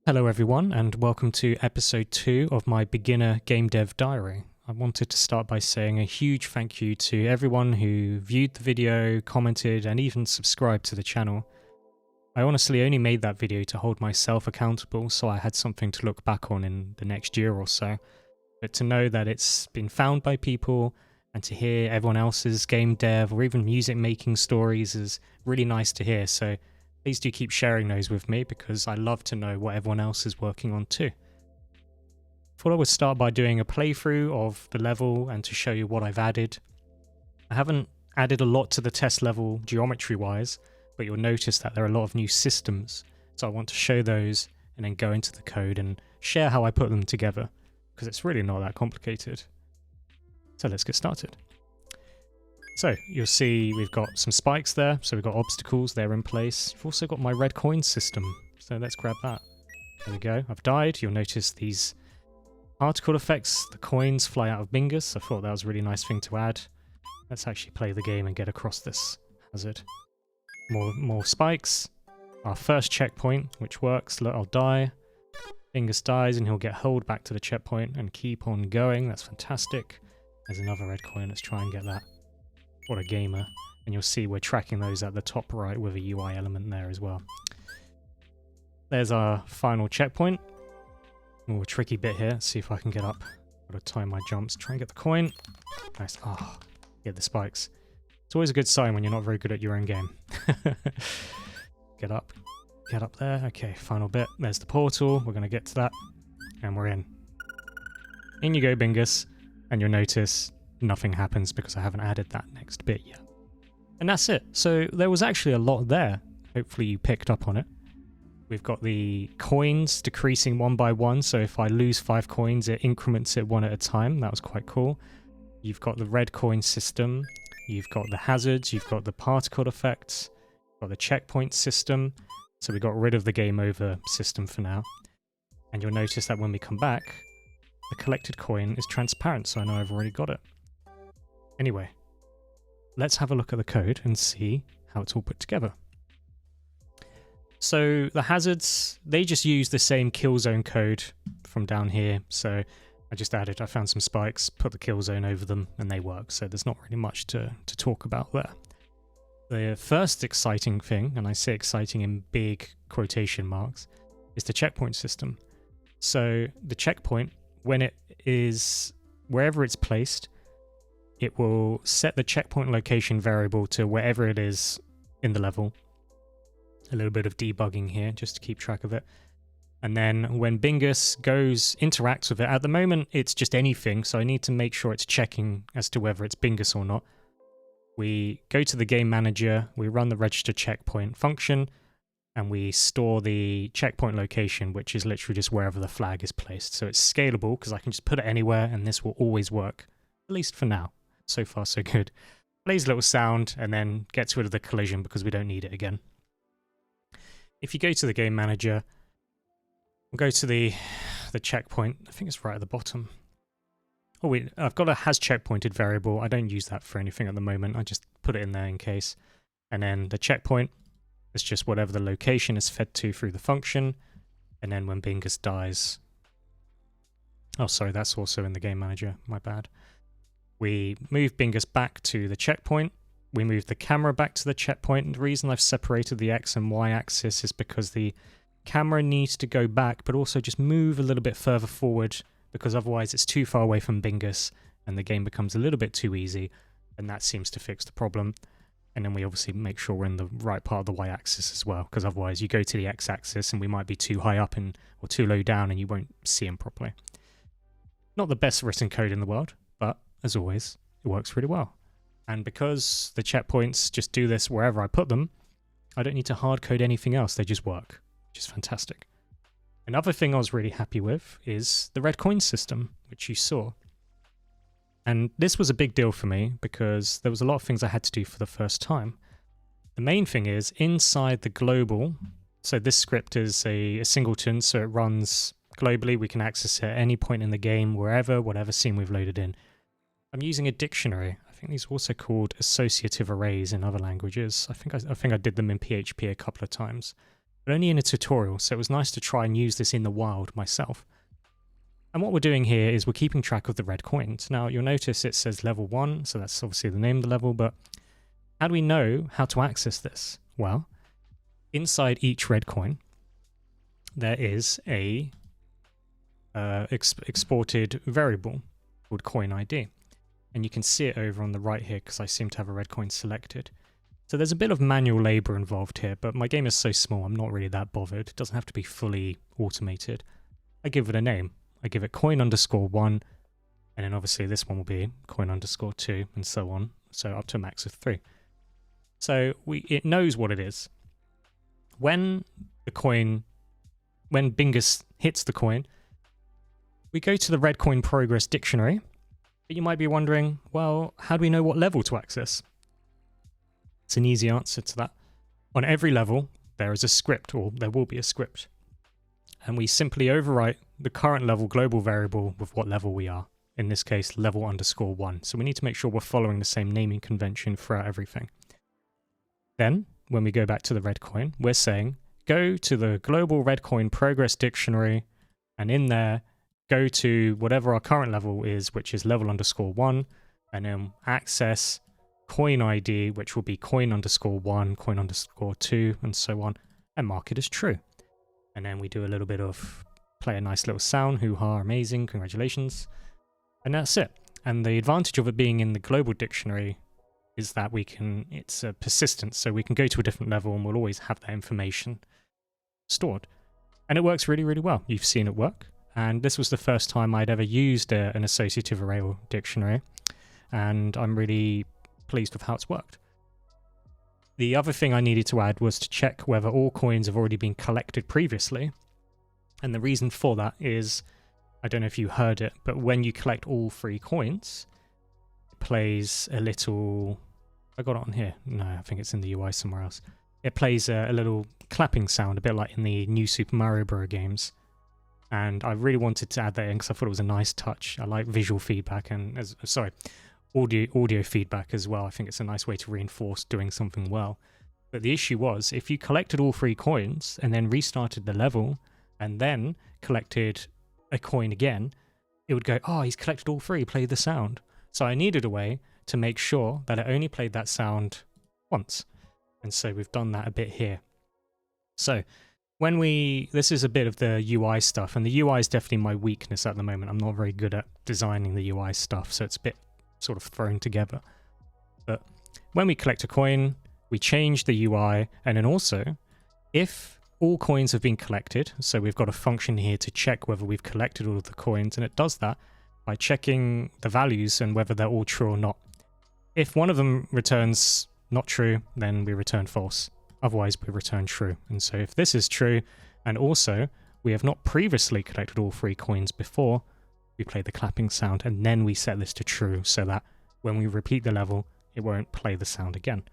Hello everyone and welcome to episode 2 of my beginner game dev diary. I wanted to start by saying a huge thank you to everyone who viewed the video, commented and even subscribed to the channel. I honestly only made that video to hold myself accountable so I had something to look back on in the next year or so. But to know that it's been found by people and to hear everyone else's game dev or even music making stories is really nice to hear, so please do keep sharing those with me because I love to know what everyone else is working on too. Thought I would start by doing a playthrough of the level and to show you what I've added. I haven't added a lot to the test level geometry wise, but you'll notice that there are a lot of new systems, so I want to show those and then go into the code and share how I put them together, because it's really not that complicated. So let's get started. So you'll see we've got some spikes there, so we've got obstacles, they're in place. We've also got my red coin system, so let's grab that. There we go, I've died. You'll notice these particle effects, the coins fly out of Bingus. I thought that was a really nice thing to add. Let's actually play the game and get across this hazard. More spikes. Our first checkpoint, which works. Look, I'll die. Bingus dies and he'll get held back to the checkpoint and keep on going. That's fantastic. There's another red coin, let's try and get that. What a gamer. And you'll see we're tracking those at the top right with a UI element there as well. There's our final checkpoint. More tricky bit here. Let's see if I can get up. Gotta time my jumps. Try and get the coin. Nice. Ah, get the spikes. It's always a good sign when you're not very good at your own game. Get up. Get up there. Okay, final bit. There's the portal. We're gonna get to that. And we're in. In you go, Bingus. And you'll notice nothing happens because I haven't added that next bit yet. And that's it. So there was actually a lot there. Hopefully you picked up on it. We've got the coins decreasing one by one. So if I lose 5 coins, it increments it one at a time. That was quite cool. You've got the red coin system. You've got the hazards. You've got the particle effects. You've got the checkpoint system. So we got rid of the game over system for now. And you'll notice that when we come back, the collected coin is transparent. So I know I've already got it. Anyway, let's have a look at the code and see how it's all put together. So the hazards, they just use the same kill zone code from down here. So I found some spikes, put the kill zone over them, and they work. So there's not really much to talk about there. The first exciting thing, and I say exciting in big quotation marks, is the checkpoint system. So the checkpoint, when it is wherever it's placed, it will set the checkpoint location variable to wherever it is in the level. A little bit of debugging here just to keep track of it. And then when Bingus interacts with it, at the moment it's just anything, so I need to make sure it's checking as to whether it's Bingus or not. We go to the game manager, we run the register checkpoint function, and we store the checkpoint location, which is literally just wherever the flag is placed. So it's scalable because I can just put it anywhere and this will always work, at least for now. So far so good. Plays a little sound and then gets rid of the collision because we don't need it again. If you go to the game manager, we'll go to the checkpoint. I think it's right at the bottom. Oh wait, I've got a has checkpointed variable. I don't use that for anything at the moment. I just put it in there in case. And then the checkpoint is just whatever the location is fed to through the function. And then when Bingus dies... Oh sorry, that's also in the game manager. My bad. We move Bingus back to the checkpoint. We move the camera back to the checkpoint. And the reason I've separated the X and Y axis is because the camera needs to go back, but also just move a little bit further forward, because otherwise it's too far away from Bingus and the game becomes a little bit too easy, and that seems to fix the problem. And then we obviously make sure we're in the right part of the Y axis as well, because otherwise you go to the X axis and we might be too high up or too low down and you won't see them properly. Not the best written code in the world, but as always, it works really well. And because the checkpoints just do this wherever I put them, I don't need to hard code anything else, they just work, which is fantastic. Another thing I was really happy with is the red coin system, which you saw. And this was a big deal for me because there was a lot of things I had to do for the first time. The main thing is inside the global, so this script is a singleton, so it runs globally. We can access it at any point in the game, wherever, whatever scene we've loaded in. I'm using a dictionary. I think these are also called associative arrays in other languages. I think I did them in PHP a couple of times. but only in a tutorial, so it was nice to try and use this in the wild myself. And what we're doing here is we're keeping track of the red coins. Now you'll notice it says level 1, so that's obviously the name of the level, but how do we know how to access this? Well, inside each red coin, there is a exported variable called coin ID. And you can see it over on the right here because I seem to have a red coin selected. So there's a bit of manual labor involved here, but my game is so small I'm not really that bothered. It doesn't have to be fully automated. I give it a name. I give it coin_1, and then obviously this one will be coin_2, and so on. So up to a max of 3. So it knows what it is. When Bingus hits the coin, we go to the red coin progress dictionary. But you might be wondering, well, how do we know what level to access? It's an easy answer to that. On every level, there is a script, or there will be a script. And we simply overwrite the current level global variable with what level we are. In this case, level_1. So we need to make sure we're following the same naming convention throughout everything. Then, when we go back to the red coin, we're saying, go to the global red coin progress dictionary, and in there, go to whatever our current level is, which is level_1, and then access coin ID, which will be coin_1, coin_2, and so on, and mark it as true. And then we do a little bit of play a nice little sound, hoo-ha, amazing, congratulations, and that's it. And the advantage of it being in the global dictionary is that it's persistent, so we can go to a different level and we'll always have that information stored. And it works really, really well. You've seen it work. And this was the first time I'd ever used an associative array or dictionary, and I'm really pleased with how it's worked. The other thing I needed to add was to check whether all coins have already been collected previously, and the reason for that is, I don't know if you heard it, but when you collect all 3 coins, it plays a little... I got it on here. No, I think it's in the UI somewhere else. It plays a little clapping sound, a bit like in the new Super Mario Bros. Games. And I really wanted to add that in because I thought it was a nice touch. I like visual feedback and, audio feedback as well. I think it's a nice way to reinforce doing something well. But the issue was, if you collected all 3 coins and then restarted the level and then collected a coin again, it would go, oh, he's collected all 3, play the sound. So I needed a way to make sure that it only played that sound once. And so we've done that a bit here. So this is a bit of the UI stuff, and the UI is definitely my weakness at the moment. I'm not very good at designing the UI stuff, so it's a bit sort of thrown together. But when we collect a coin, we change the UI, and then also, if all coins have been collected, so we've got a function here to check whether we've collected all of the coins, and it does that by checking the values and whether they're all true or not. If one of them returns not true, then we return false. Otherwise, we return true. And so if this is true, and also we have not previously collected all 3 coins before, we play the clapping sound, and then we set this to true so that when we repeat the level, it won't play the sound again.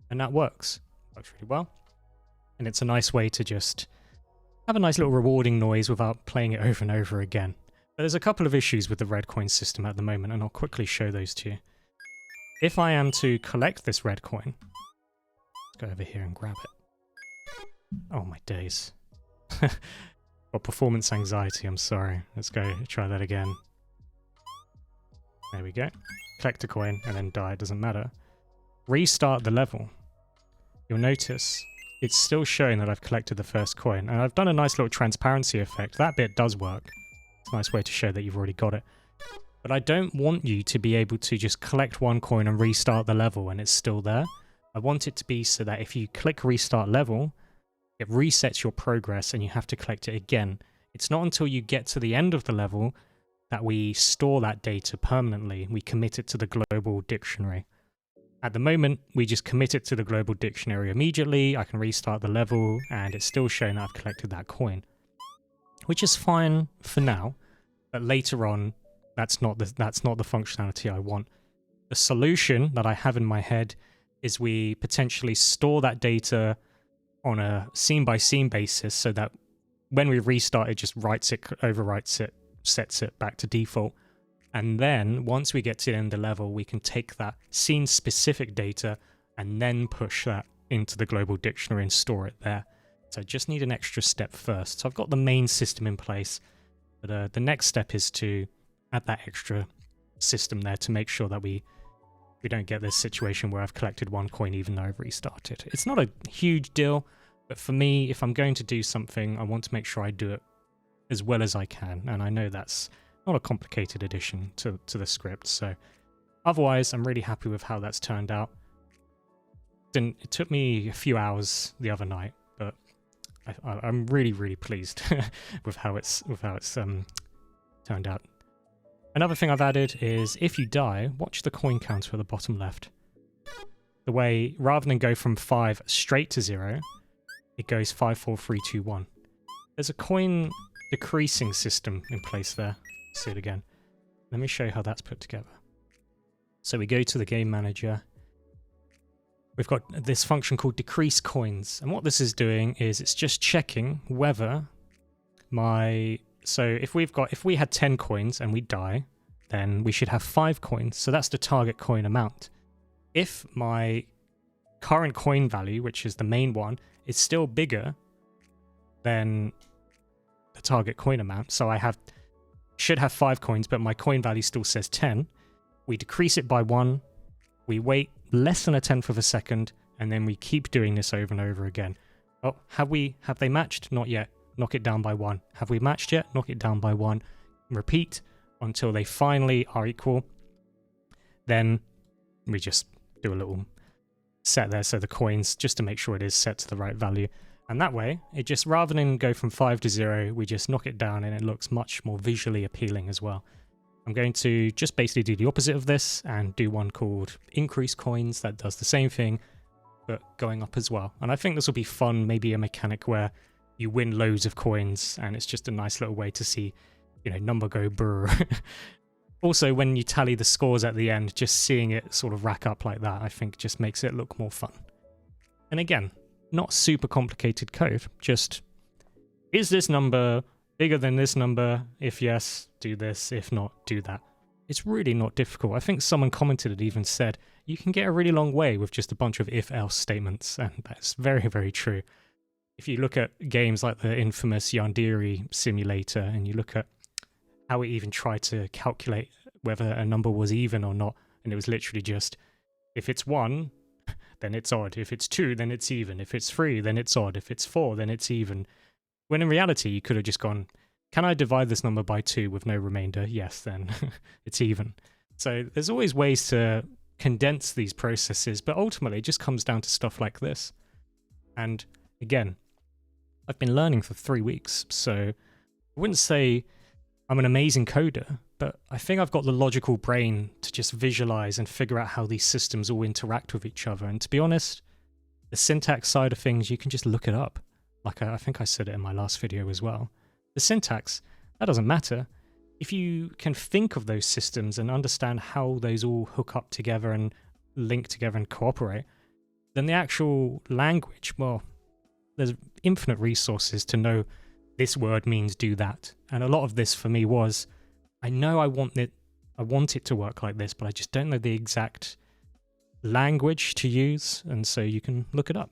And that works. Works really well. And it's a nice way to just have a nice little rewarding noise without playing it over and over again. But there's a couple of issues with the red coin system at the moment, and I'll quickly show those to you. If I am to collect this red coin, let's go over here and grab it. Oh my days. Got performance anxiety, I'm sorry. Let's go try that again. There we go. Collect a coin and then die, it doesn't matter. Restart the level. You'll notice it's still showing that I've collected the first coin, and I've done a nice little transparency effect. That bit does work. It's a nice way to show that you've already got it. But I don't want you to be able to just collect one coin and restart the level and it's still there. I want it to be so that if you click restart level, it resets your progress and you have to collect it again. It's not until you get to the end of the level that we store that data permanently. We commit it to the global dictionary. At the moment, we just commit it to the global dictionary immediately. I can restart the level and it's still showing that I've collected that coin, which is fine for now. But later on, that's not the functionality I want. The solution that I have in my head is we potentially store that data on a scene-by-scene basis so that when we restart, it just overwrites it, sets it back to default. And then once we get to the end of the level, we can take that scene-specific data and then push that into the global dictionary and store it there. So I just need an extra step first. So I've got the main system in place, but the next step is to add that extra system there to make sure that we don't get this situation where I've collected 1 coin even though I've restarted. It's not a huge deal, but for me, if I'm going to do something, I want to make sure I do it as well as I can, and I know that's not a complicated addition to the script, so otherwise I'm really happy with how that's turned out. It took me a few hours the other night, but I'm really pleased with how it's turned out. Another thing I've added is if you die, watch the coin counter at the bottom left. The way, rather than go from 5 straight to 0, it goes 5, 4, 3, 2, 1. There's a coin decreasing system in place there. See it again. Let me show you how that's put together. So we go to the game manager. We've got this function called decrease coins, and what this is doing is it's just checking whether so if we had 10 coins and we die, then we should have 5 coins, so that's the target coin amount. If my current coin value, which is the main one, is still bigger than the target coin amount, so I should have 5 coins, but my coin value still says 10, we decrease it by 1, we wait less than a tenth of a second, and then we keep doing this over and over again. Oh, have they matched? Not yet. Knock it down by 1. Have we matched yet? Knock it down by 1. Repeat until they finally are equal. Then we just do a little set there, so the coins, just to make sure it is set to the right value. And that way, it just, rather than go from 5 to 0, we just knock it down and it looks much more visually appealing as well. I'm going to just basically do the opposite of this and do one called increase coins that does the same thing, but going up as well. And I think this will be fun, maybe a mechanic where you win loads of coins and it's just a nice little way to see, number go brr. Also, when you tally the scores at the end, just seeing it sort of rack up like that, I think just makes it look more fun. And again, not super complicated code, just is this number bigger than this number? If yes, do this. If not, do that. It's really not difficult. I think someone commented it even said, you can get a really long way with just a bunch of if-else statements, and that's very, very true. If you look at games like the infamous Yandere simulator, and you look at how it even tried to calculate whether a number was even or not, and it was literally just, if it's 1, then it's odd. If it's 2, then it's even. If it's 3, then it's odd. If it's 4, then it's even. When in reality, you could have just gone, can I divide this number by 2 with no remainder? Yes, then it's even. So there's always ways to condense these processes, but ultimately it just comes down to stuff like this. And again, I've been learning for 3 weeks, so I wouldn't say I'm an amazing coder, but I think I've got the logical brain to just visualize and figure out how these systems all interact with each other. And to be honest, the syntax side of things, you can just look it up. Like I think I said it in my last video as well. The syntax, that doesn't matter. If you can think of those systems and understand how those all hook up together and link together and cooperate, then the actual language, well, there's infinite resources to know this word means do that. And a lot of this for me was, I know I want it to work like this, but I just don't know the exact language to use, and so you can look it up.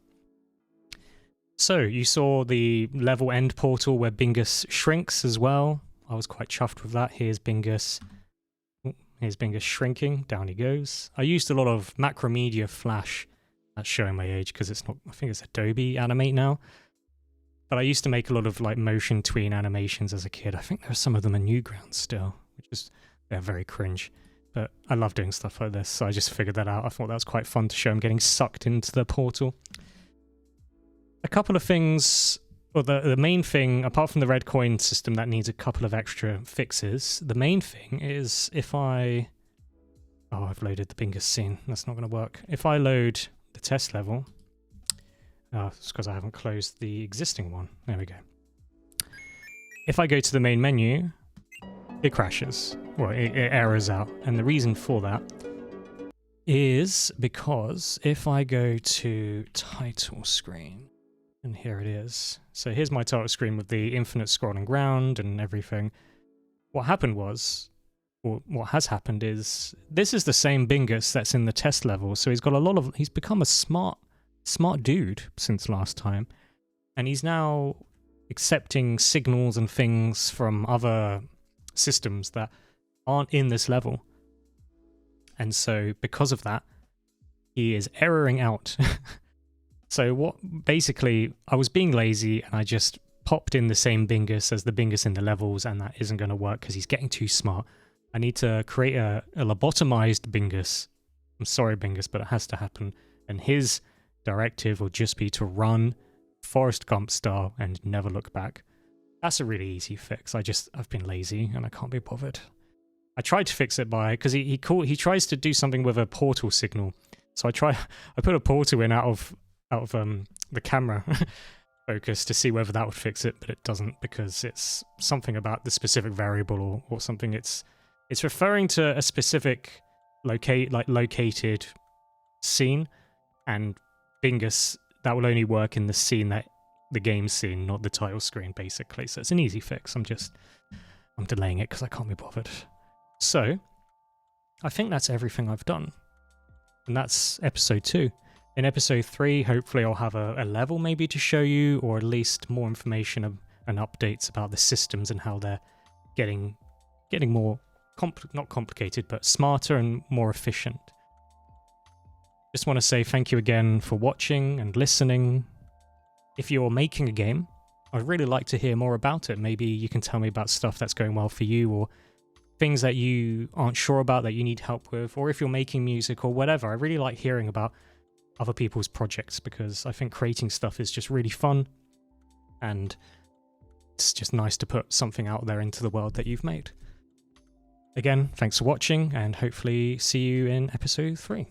So you saw the level end portal where Bingus shrinks as well. I was quite chuffed with that. Here's Bingus shrinking. Down he goes. I used a lot of Macromedia Flash. That's showing my age because it's not, I think it's Adobe Animate now. But I used to make a lot of like motion tween animations as a kid. I think there are some of them in Newgrounds still, which is, they're very cringe. But I love doing stuff like this, so I just figured that out. I thought that was quite fun to show him getting sucked into the portal. A couple of things, well, the main thing, apart from the red coin system that needs a couple of extra fixes, the main thing is if I... Oh, I've loaded the Bingus scene. That's not going to work. If I load the test level... Oh, it's because I haven't closed the existing one. There we go. If I go to the main menu, it crashes. Well, it errors out. And the reason for that is because if I go to title screen... And here it is. So here's my title screen with the infinite scrolling ground and everything. What happened was, or what has happened is, this is the same Bingus that's in the test level. So he's got he's become a smart dude since last time. and he's now accepting signals and things from other systems that aren't in this level. And so because of that, he is erroring out. So what, basically, I was being lazy and I just popped in the same Bingus as the Bingus in the levels, and that isn't going to work because he's getting too smart. I need to create a lobotomized Bingus. I'm sorry, Bingus, but it has to happen. And his directive will just be to run Forrest Gump style and never look back. That's a really easy fix. I've been lazy and I can't be bothered. I tried to fix it by, because he tries to do something with a portal signal. So I put a portal in out of the camera focus to see whether that would fix it, but it doesn't, because it's something about the specific variable or something. It's referring to a specific located scene, and Bingus, that will only work in the scene, that the game scene, not the title screen, basically. So it's an easy fix. I'm delaying it because I can't be bothered. So I think that's everything I've done, and that's episode 2. In episode 3, hopefully I'll have a level maybe to show you, or at least more information and updates about the systems and how they're getting more not complicated, but smarter and more efficient. Just want to say thank you again for watching and listening. If you're making a game, I'd really like to hear more about it. Maybe you can tell me about stuff that's going well for you, or things that you aren't sure about that you need help with, or if you're making music or whatever. I really like hearing about other people's projects, because I think creating stuff is just really fun, and it's just nice to put something out there into the world that you've made. Again, thanks for watching, and hopefully see you in episode 3.